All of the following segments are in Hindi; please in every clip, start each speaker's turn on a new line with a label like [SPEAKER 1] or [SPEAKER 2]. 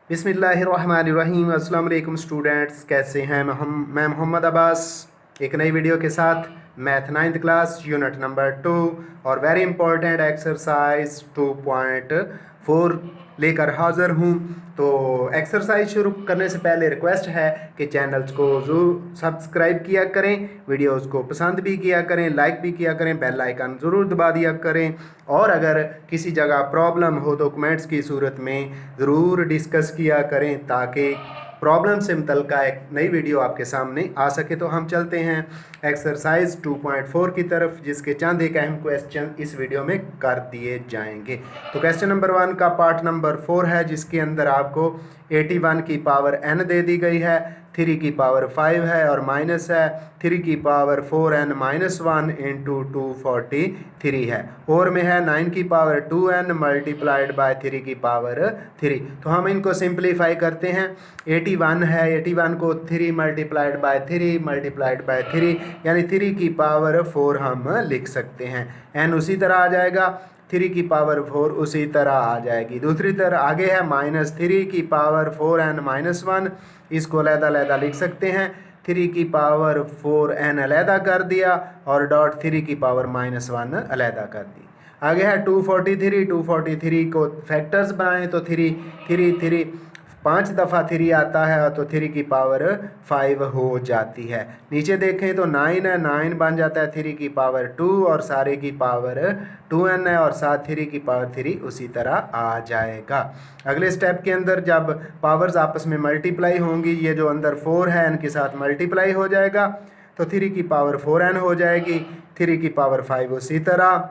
[SPEAKER 1] बिस्मिल्लाहिर्रहमानिर्रहीम। अस्सलाम वालेकुम स्टूडेंट्स, कैसे हैं? मैं मोहम्मद अब्बास एक नई वीडियो के साथ math 9th class unit number 2 और वेरी इंपॉर्टेंट एक्सरसाइज 2.4 लेकर हाज़िर हूँ। तो एक्सरसाइज शुरू करने से पहले रिक्वेस्ट है कि चैनल्स को ज़रूर सब्सक्राइब किया करें, वीडियोस को पसंद भी किया करें, लाइक भी किया करें, बेल आइकन ज़रूर दबा दिया करें। और अगर किसी जगह प्रॉब्लम हो तो कमेंट्स की सूरत में ज़रूर डिस्कस किया करें ताकि प्रॉब्लम से मुतल्लिक़ एक नई वीडियो आपके सामने आ सके। तो हम चलते हैं एक्सरसाइज 2.4 की तरफ, जिसके चंद एक अहम क्वेश्चन इस वीडियो में कर दिए जाएंगे। तो क्वेश्चन नंबर 1 का पार्ट नंबर 4 है, जिसके अंदर आपको 81 की पावर n दे दी गई है, 3 की पावर 5 है और माइनस है 3 की पावर 4n माइनस 1 इंटू 243 है, और में है 9 की पावर 2n मल्टीप्लाइड बाय 3 की पावर 3। तो हम इनको सिंप्लीफाई करते हैं। 81 है, 81 को 3 मल्टीप्लाइड बाय 3 मल्टीप्लाइड बाय 3 यानी 3 की पावर 4 हम लिख सकते हैं। n उसी तरह आ जाएगा, 3 की पावर 4 उसी तरह आ जाएगी। दूसरी तरह आगे है -3 की पावर 4n माइनस 1, इसको अलग-अलग लिख सकते हैं। 3 की पावर 4n अलग कर दिया और डॉट 3 की पावर -1 अलग कर दी। आगे है 243 को फैक्टर्स बनाएं तो 3 5 दफ़ा 3 आता है तो 3 की पावर 5 हो जाती है। नीचे देखें तो 9 है, 9 बन जाता है 3 की पावर 2 और सारे की पावर 2n है और साथ 3 की पावर 3 उसी तरह आ जाएगा। अगले स्टेप के अंदर जब पावर्स आपस में मल्टीप्लाई होंगी, ये जो अंदर 4 है इनके साथ मल्टीप्लाई हो जाएगा तो 3 की पावर 4n हो जाएगी, 3 की पावर 5 उसी तरह,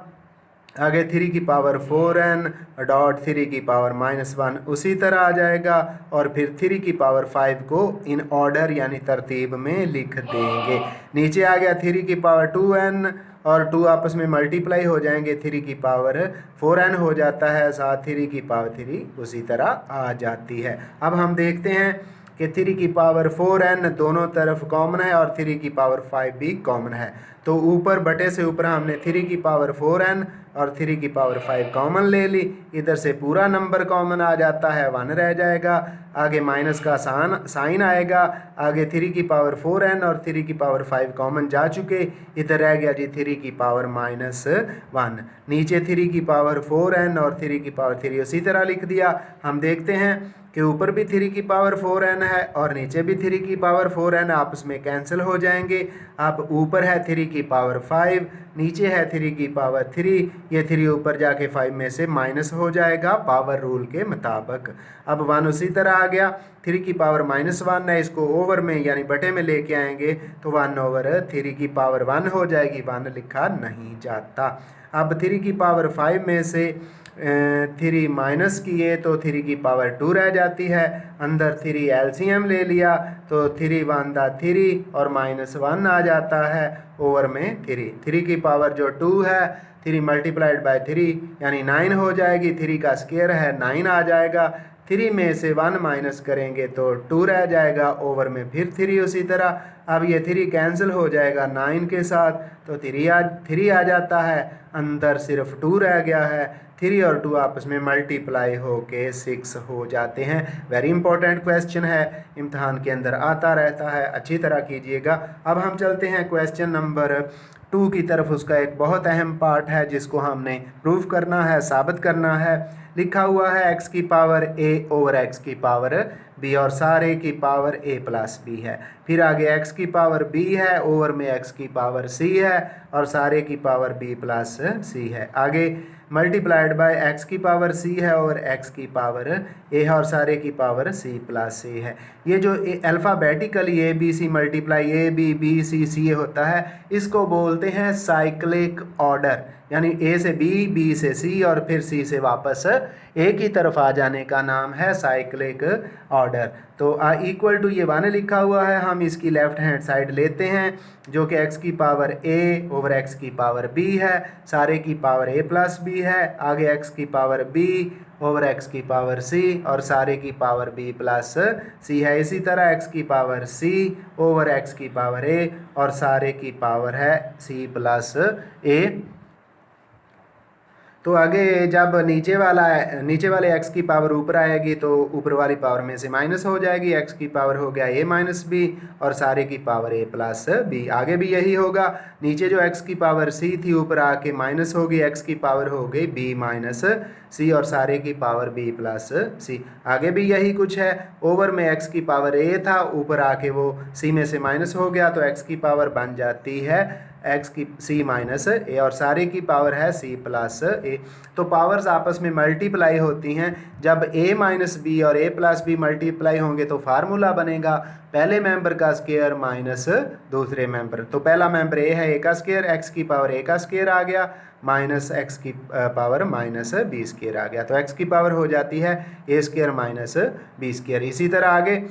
[SPEAKER 1] आगे 3 की पावर 4n डॉट 3 की पावर -1 उसी तरह आ जाएगा और फिर 3 की पावर 5 को इन ऑर्डर यानी तरतीब में लिख देंगे। नीचे आ गया 3 की पावर 2n और 2 आपस में मल्टीप्लाई हो जाएंगे, 3 की पावर 4n हो जाता है, साथ 3 की पावर 3 उसी तरह आ जाती है। अब हम देखते हैं कि 3 की पावर 4n दोनों तरफ कॉमन है और 3 की पावर 5 भी कॉमन है। तो ऊपर बटे से ऊपर हमने 3 की पावर 4n और 3 की पावर 5 कॉमन ले ली, इधर से पूरा नंबर कॉमन आ जाता है, 1 रह जाएगा। आगे माइनस का साइन आएगा, आगे 3 की पावर 4n और 3 की पावर 5 कॉमन जा चुके, इधर रह गया जी 3 की पावर -1। नीचे 3 की पावर 4n और 3 की पावर 3 उसी तरह लिख दिया। हम देखते हैं कि ऊपर भी 3 की पावर 4n है और नीचे भी 3 की पावर 4n, आपस में कैंसिल हो जाएंगे। अब ऊपर है 3 की पावर 5, नीचे है 3 की पावर 3, ये 3 ऊपर जाके 5 में से माइनस हो जाएगा पावर रूल के मुताबिक। अब 1 उसी तरह आ गया, 3 की पावर -1 है, इसको ओवर में यानी बटे में लेके आएंगे तो 1/3 की पावर 1 हो जाएगी, 1 लिखा नहीं जाता। अब 3 की पावर 5 में से 3 माइनस किए तो 3 की पावर 2 रह जाती है, अंदर 3 एलसीएम ले लिया तो 3 1 3 और -1 आ जाता है, ओवर में 3 की पावर जो 2 है 3 मल्टीप्लाइड बाय 3 यानी 9 हो जाएगी, 3 का स्क्वायर है 9 आ जाएगा, 3 में से 1 माइनस करेंगे तो 2 रह जाएगा, ओवर में फिर 3 उसी तरह। अब ये 3 कैंसिल हो जाएगा 9 के साथ तो 3 आ जाता है, अंदर सिर्फ 2 रह गया है, 3 और 2 आपस में मल्टीप्लाई होके 6 हो जाते हैं। वेरी इंपॉर्टेंट क्वेश्चन है, इम्तहान के अंदर आता रहता है, अच्छी तरह कीजिएगा। अब हम चलते हैं क्वेश्चन नंबर 2 की तरफ। उसका एक बहुत अहम पार्ट है जिसको हमने प्रूफ करना है, साबित करना है। लिखा हुआ है x की पावर a ओवर x की पावर b और सारे की पावर a प्लस b है। फिर आगे x की पावर b है, ओवर में x की पावर c है और सारे की पावर b प्लस c है। आगे मल्टीप्लाइड बाय x की पावर c है और x की पावर a है और सारे की पावर c प्लस a है। ये जो alphabetically A B C multiply A B B C C होता है, इसको बोलते हैं साइक्लिक ऑर्डर, यानी ए से बी, बी से सी और फिर सी से वापस ए की तरफ आ जाने का नाम है साइक्लिक ऑर्डर। तो इक्वल टू ये 1 लिखा हुआ है, हम इसकी लेफ्ट हैंड साइड लेते हैं जो कि x की पावर a ओवर x की पावर b है, सारे की पावर a प्लस b है, आगे x की पावर b ओवर x की पावर c और सारे की पावर b प्लस c है। इसी तरह x की पावर c ओवर x की पावर a और सारे की पावर है c प्लस a। तो आगे जब नीचे वाले x की पावर ऊपर आएगी तो ऊपर वाली पावर में से माइनस हो जाएगी, x की पावर हो गया a माइनस बी और सारे की पावर a प्लस बी। आगे भी यही होगा, नीचे जो x की पावर c थी ऊपर आके माइनस होगी, x की पावर हो गई b माइनस c और सारे की पावर b प्लस c। आगे भी यही कुछ है, ओवर में x की पावर a था, ऊपर आके वो c में से माइनस हो गया तो x की पावर बन जाती है x की c माइनस a और सारे की पावर है c प्लस a। तो पावर्स आपस में मल्टीप्लाई होती हैं, जब a माइनस बी और a प्लस बी मल्टीप्लाई होंगे तो फार्मूला बनेगा पहले मेंबर का स्क्वायर माइनस दूसरे मेंबर। तो पहला मेंबर a है, a का स्क्वायर, x की पावर a का स्क्वायर आ गया माइनस x की पावर माइनस b स्क्वायर आ गया, तो x की पावर हो जाती है a square minus b square. इसी तरह आगे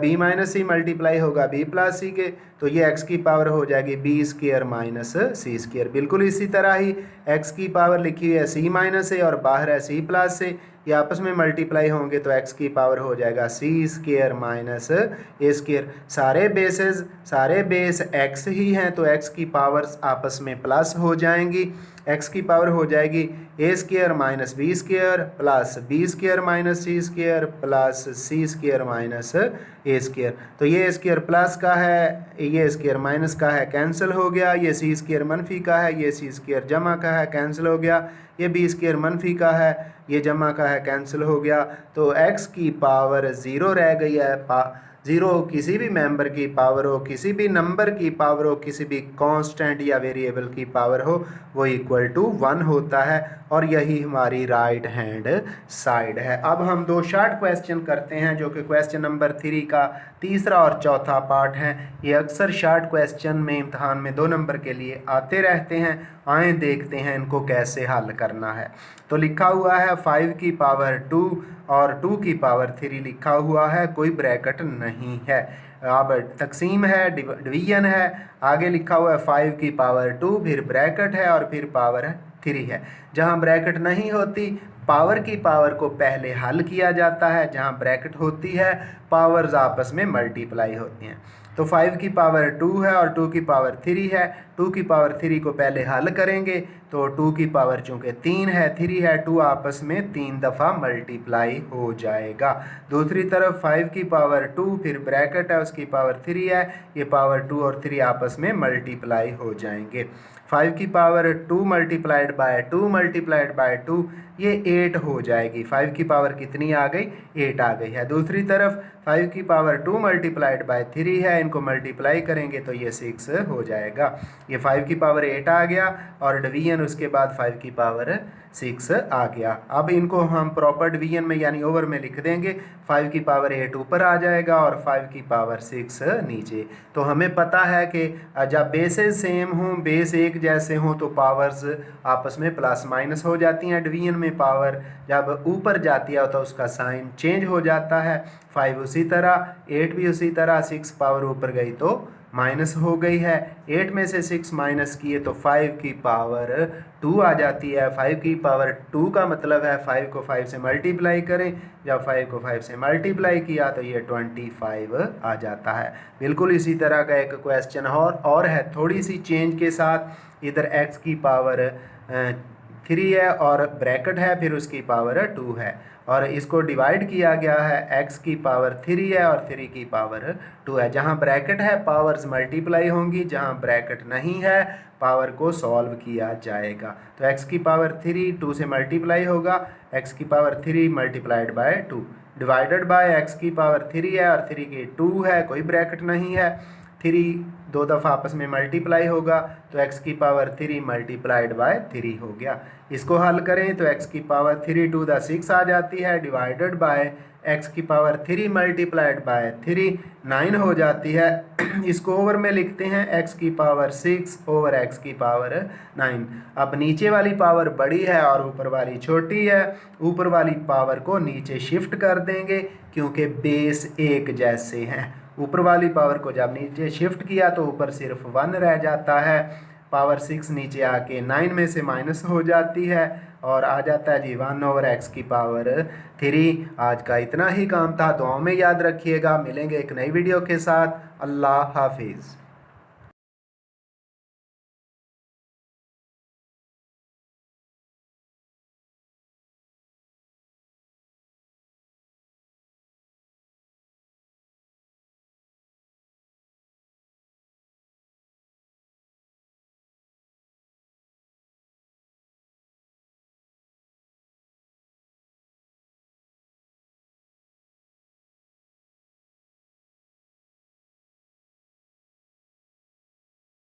[SPEAKER 1] b माइनस सी मल्टीप्लाई होगा b प्लस सी के, तो ये x की पावर हो जाएगी b square minus C square. बिल्कुल इसी तरह ही x की पावर लिखी हुई है c माइनस ए और बाहर है c प्लस से, ये आपस में मल्टीप्लाई होंगे तो x की पावर हो जाएगा c square minus A square. सारे बेस x ही हैं तो x की पावर्स आपस में प्लस हो जाएंगी, x की पावर हो जाएगी a square minus B square plus b square minus C square plus c square minus A square. तो ये स्क्वायर प्लस का है, ये स्क्वायर माइनस का है, कैंसिल हो गया, ये c स्क्वायर मनफी का है, ये c स्क्वायर जमा का है, कैंसिल हो गया, ये b स्क्वायर मनफी का है, ये जमा का है, कैंसिल हो गया। तो x की पावर ज़ीरो रह गई है। ज़ीरो किसी भी मेंबर की पावर हो, किसी भी नंबर की पावर हो, किसी भी कांस्टेंट या वेरिएबल की पावर हो, वो इक्वल टू 1 होता है और यही हमारी राइट हैंड साइड है। अब हम दो शॉर्ट क्वेश्चन करते हैं जो कि क्वेश्चन नंबर 3 का तीसरा और चौथा पार्ट है। ये अक्सर शॉर्ट क्वेश्चन में इम्तहान में 2 नंबर के लिए आते रहते हैं, आए देखते हैं इनको कैसे हल करना है। तो लिखा हुआ है 5 की पावर 2 और 2 की पावर 3 लिखा हुआ है, कोई ब्रैकेट नहीं है। अब तकसीम है, डिवीजन है, आगे लिखा हुआ है 5 की पावर 2, फिर ब्रैकेट है और फिर पावर 3 है। जहाँ ब्रैकेट नहीं होती पावर की पावर को पहले हल किया जाता है, जहाँ ब्रैकेट होती है पावर्स आपस में मल्टीप्लाई होती हैं। तो 5 की पावर 2 है और 2 की पावर 3 है, 2 की पावर 3 को पहले हल करेंगे तो 2 की पावर चूँकि 3 है 3 है 2 आपस में 3 दफ़ा मल्टीप्लाई हो जाएगा। दूसरी तरफ 5 की पावर 2 फिर ब्रैकेट है उसकी पावर 3 है, ये पावर 2 और 3 आपस में मल्टीप्लाई हो जाएंगे। 5 की power 2 multiplied by 2 multiplied by 2 ये 8 हो जाएगी। 5 की पावर कितनी आ गई? 8 आ गई है। दूसरी तरफ 5 की पावर 2 मल्टीप्लाइड बाय 3 है, इनको मल्टीप्लाई करेंगे तो ये 6 हो जाएगा। ये 5 की पावर 8 आ गया और डिवीजन उसके बाद 5 की पावर 6 आ गया। अब इनको हम प्रॉपर डिवीजन में यानी ओवर में लिख देंगे, 5 की पावर 8 ऊपर आ जाएगा और 5 की पावर 6 नीचे। तो हमें पता है कि जब बेसेस सेम हों, बेस एक जैसे हों तो पावर्स आपस में प्लस माइनस हो जाती हैं। डिवीजन में पावर जब ऊपर जाती है तो उसका साइन चेंज हो जाता है। 5 उसी तरह, 8 भी उसी तरह, 6 पावर ऊपर गई तो माइनस हो गई है। 8 में से 6 माइनस किए तो 5 की पावर 2 आ जाती है। 5 की पावर 2 का मतलब है 5 को 5 से मल्टीप्लाई करें, जब 5 को 5 से मल्टीप्लाई किया तो ये 25 आ जाता है। बिल्कुल इसी तरह का एक क्वेश्चन और है, थोड़ी सी चेंज के साथ। इधर x की पावर 3 है और ब्रैकेट है, फिर उसकी पावर 2 है और इसको डिवाइड किया गया है। x की पावर 3 है और 3 की पावर 2 है। जहाँ ब्रैकेट है पावर्स मल्टीप्लाई होंगी, जहाँ ब्रैकेट नहीं है पावर को सॉल्व किया जाएगा। तो x की पावर 3 2 से मल्टीप्लाई होगा, x की power 3 multiplied by 2 divided by x की पावर 3 है और 3 की 2 है, कोई ब्रैकेट नहीं है। 3 2 दफ़ा आपस में मल्टीप्लाई होगा तो x की पावर 3 मल्टीप्लाइड बाय 3 हो गया। इसको हल करें तो x की पावर 3 टू द 6 आ जाती है, डिवाइडेड बाय x की पावर 3 मल्टीप्लाइड बाय 3 9 हो जाती है। इसको ओवर में लिखते हैं x की पावर 6 ओवर x की पावर 9। अब नीचे वाली पावर बड़ी है और ऊपर वाली छोटी है, ऊपर वाली पावर को नीचे शिफ्ट कर देंगे क्योंकि बेस एक जैसे हैं। ऊपर वाली पावर को जब नीचे शिफ्ट किया तो ऊपर सिर्फ 1 रह जाता है, पावर 6 नीचे आके 9 में से माइनस हो जाती है और आ जाता है जी 1 ओवर x की पावर 3। आज का इतना ही काम था, दुआओं में याद रखिएगा। मिलेंगे एक नई वीडियो के साथ। अल्लाह हाफिज़।